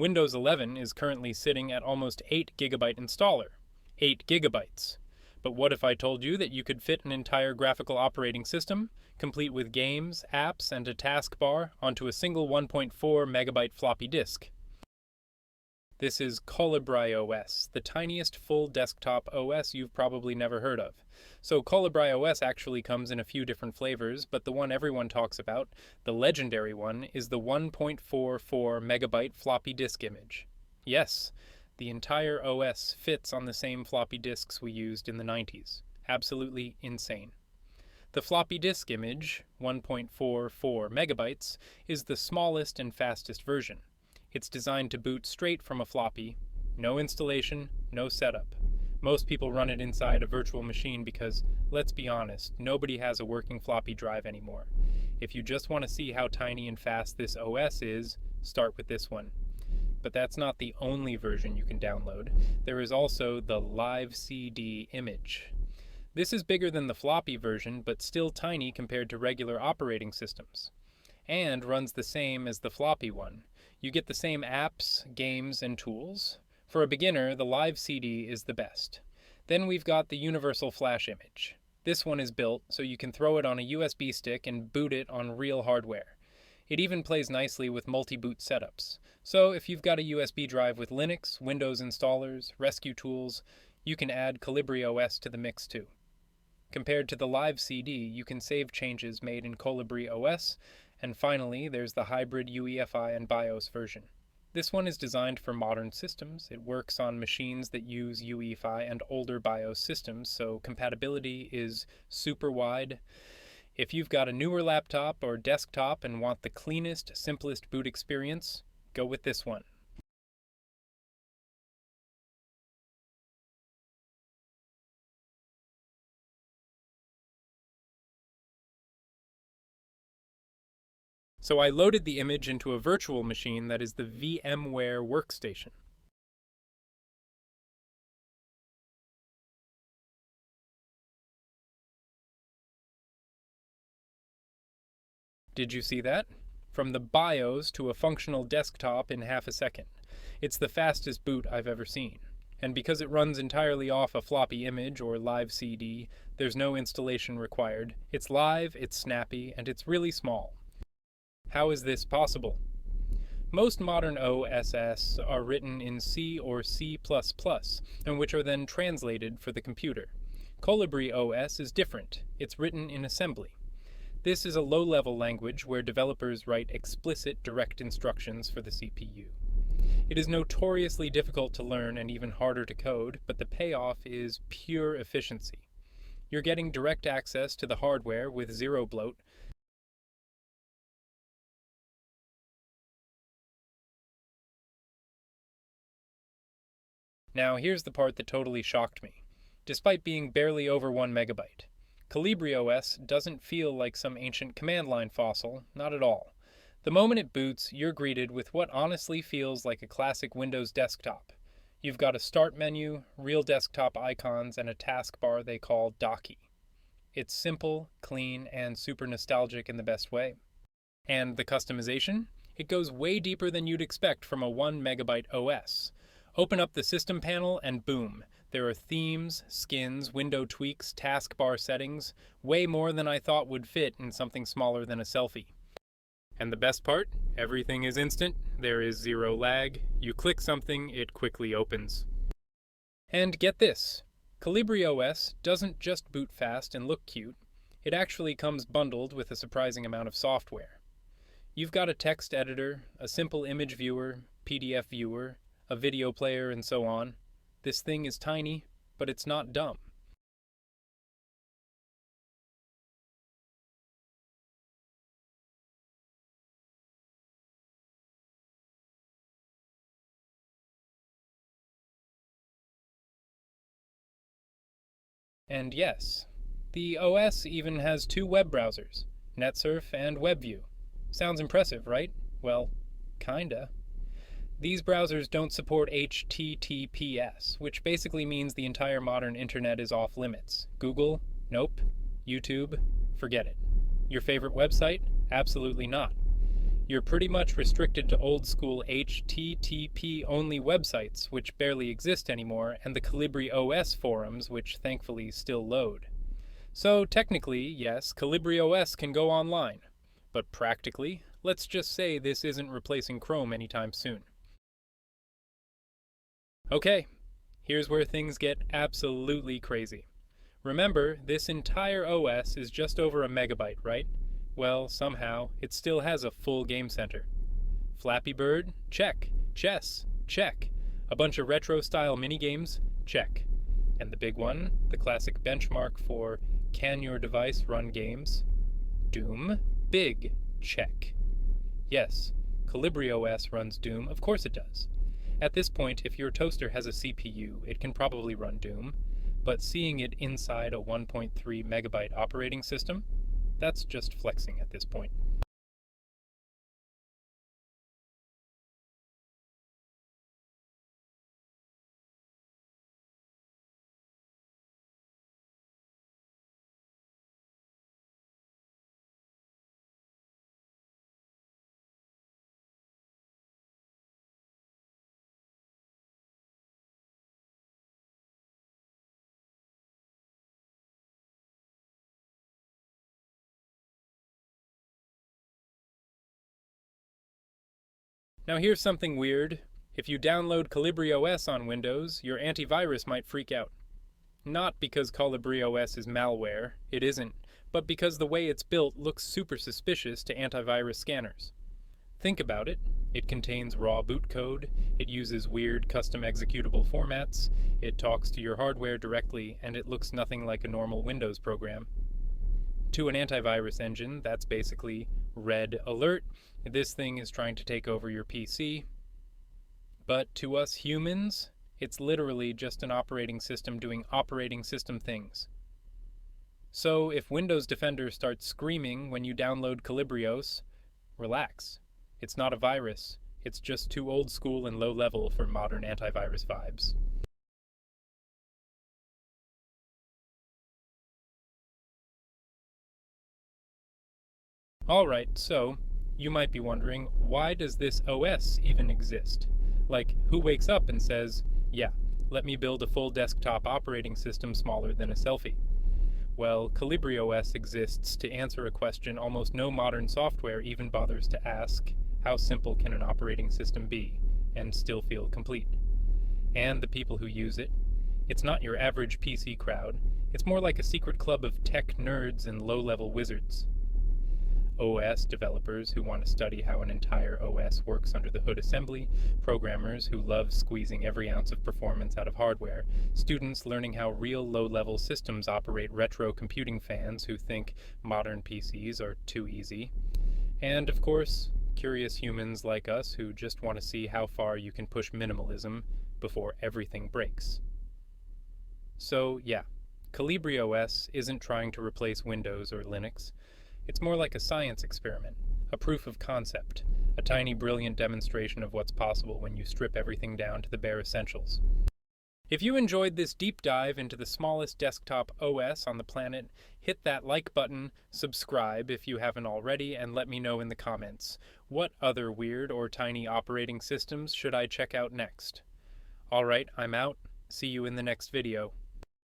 Windows 11 is currently sitting at almost 8 gigabyte installer. 8 gigabytes. But what if I told you that you could fit an entire graphical operating system, complete with games, apps, and a taskbar, onto a single 1.4 megabyte floppy disk? This is Calibri OS, the tiniest full desktop OS you've probably never heard of. So Calibri OS actually comes in a few different flavors, but the one everyone talks about, the legendary one, is the 1.44 megabyte floppy disk image. Yes, the entire OS fits on the same floppy disks we used in the 90s. Absolutely insane. The floppy disk image, 1.44 megabytes, is the smallest and fastest version. It's designed to boot straight from a floppy, no installation, no setup. Most people run it inside a virtual machine because, let's be honest, nobody has a working floppy drive anymore. If you just want to see how tiny and fast this OS is, start with this one. But that's not the only version you can download. There is also the Live CD image. This is bigger than the floppy version, but still tiny compared to regular operating systems. And runs the same as the floppy one. You get the same apps, games, and tools. For a beginner, the Live CD is the best. Then we've got the Universal Flash image. This one is built so you can throw it on a USB stick and boot it on real hardware. It even plays nicely with multi-boot setups. So if you've got a USB drive with Linux, Windows installers, rescue tools, you can add Calibri OS to the mix too. Compared to the Live CD, you can save changes made in Calibri OS, and finally, there's the hybrid UEFI and BIOS version. This one is designed for modern systems. It works on machines that use UEFI and older BIOS systems, so compatibility is super wide. If you've got a newer laptop or desktop and want the cleanest, simplest boot experience, go with this one. So I loaded the image into a virtual machine that is the VMware workstation. Did you see that? From the BIOS to a functional desktop in half a second. It's the fastest boot I've ever seen. And because it runs entirely off a floppy image or Live CD, there's no installation required. It's live, it's snappy, and it's really small. How is this possible? Most modern OSs are written in C or C++, and which are then translated for the computer. Calibri OS is different. It's written in assembly. This is a low-level language where developers write explicit direct instructions for the CPU. It is notoriously difficult to learn and even harder to code, but the payoff is pure efficiency. You're getting direct access to the hardware with zero bloat. Now here's the part that totally shocked me. Despite being barely over 1 megabyte, Calibri OS doesn't feel like some ancient command line fossil, not at all. The moment it boots, you're greeted with what honestly feels like a classic Windows desktop. You've got a start menu, real desktop icons, and a taskbar they call Docky. It's simple, clean, and super nostalgic in the best way. And the customization? It goes way deeper than you'd expect from a 1 megabyte OS. Open up the system panel and boom, there are themes, skins, window tweaks, taskbar settings, way more than I thought would fit in something smaller than a selfie. And the best part? Everything is instant, there is zero lag, you click something, it quickly opens. And get this, Calibri OS doesn't just boot fast and look cute, it actually comes bundled with a surprising amount of software. You've got a text editor, a simple image viewer, PDF viewer, a video player, and so on. This thing is tiny, but it's not dumb. And yes, the OS even has 2 web browsers, NetSurf and WebView. Sounds impressive, right? Well, kinda. These browsers don't support HTTPS, which basically means the entire modern internet is off limits. Google? Nope. YouTube? Forget it. Your favorite website? Absolutely not. You're pretty much restricted to old-school HTTP-only websites, which barely exist anymore, and the Calibri OS forums, which thankfully still load. So technically, yes, Calibri OS can go online. But practically, let's just say this isn't replacing Chrome anytime soon. Okay, here's where things get absolutely crazy. Remember, this entire OS is just over a megabyte, right? Well, somehow, it still has a full game center. Flappy Bird? Check. Chess? Check. A bunch of retro-style minigames? Check. And the big one, the classic benchmark for can your device run games? Doom? Big. Check. Yes, Calibri OS runs Doom, of course it does. At this point, if your toaster has a CPU, it can probably run Doom, but seeing it inside a 1.3 megabyte operating system, that's just flexing at this point. Now here's something weird. If you download Calibri OS on Windows, your antivirus might freak out. Not because Calibri OS is malware, it isn't, but because the way it's built looks super suspicious to antivirus scanners. Think about it. It contains raw boot code, it uses weird custom executable formats, it talks to your hardware directly, and it looks nothing like a normal Windows program. To an antivirus engine, that's basically red alert. This thing is trying to take over your PC. But to us humans, it's literally just an operating system doing operating system things. So if Windows Defender starts screaming when you download Calibri OS, relax. It's not a virus. It's just too old school and low level for modern antivirus vibes. Alright, so you might be wondering, why does this OS even exist? Like, who wakes up and says, yeah, let me build a full desktop operating system smaller than a selfie? Well, Calibri OS exists to answer a question almost no modern software even bothers to ask: how simple can an operating system be, and still feel complete? And the people who use it, it's not your average PC crowd, it's more like a secret club of tech nerds and low-level wizards. OS developers who want to study how an entire OS works under the hood assembly, programmers who love squeezing every ounce of performance out of hardware, students learning how real low-level systems operate, retro computing fans who think modern PCs are too easy, and of course, curious humans like us who just want to see how far you can push minimalism before everything breaks. So yeah, Calibri OS isn't trying to replace Windows or Linux. It's more like a science experiment, a proof of concept, a tiny brilliant demonstration of what's possible when you strip everything down to the bare essentials. If you enjoyed this deep dive into the smallest desktop OS on the planet, hit that like button, subscribe if you haven't already, and let me know in the comments, what other weird or tiny operating systems should I check out next? Alright, I'm out. See you in the next video.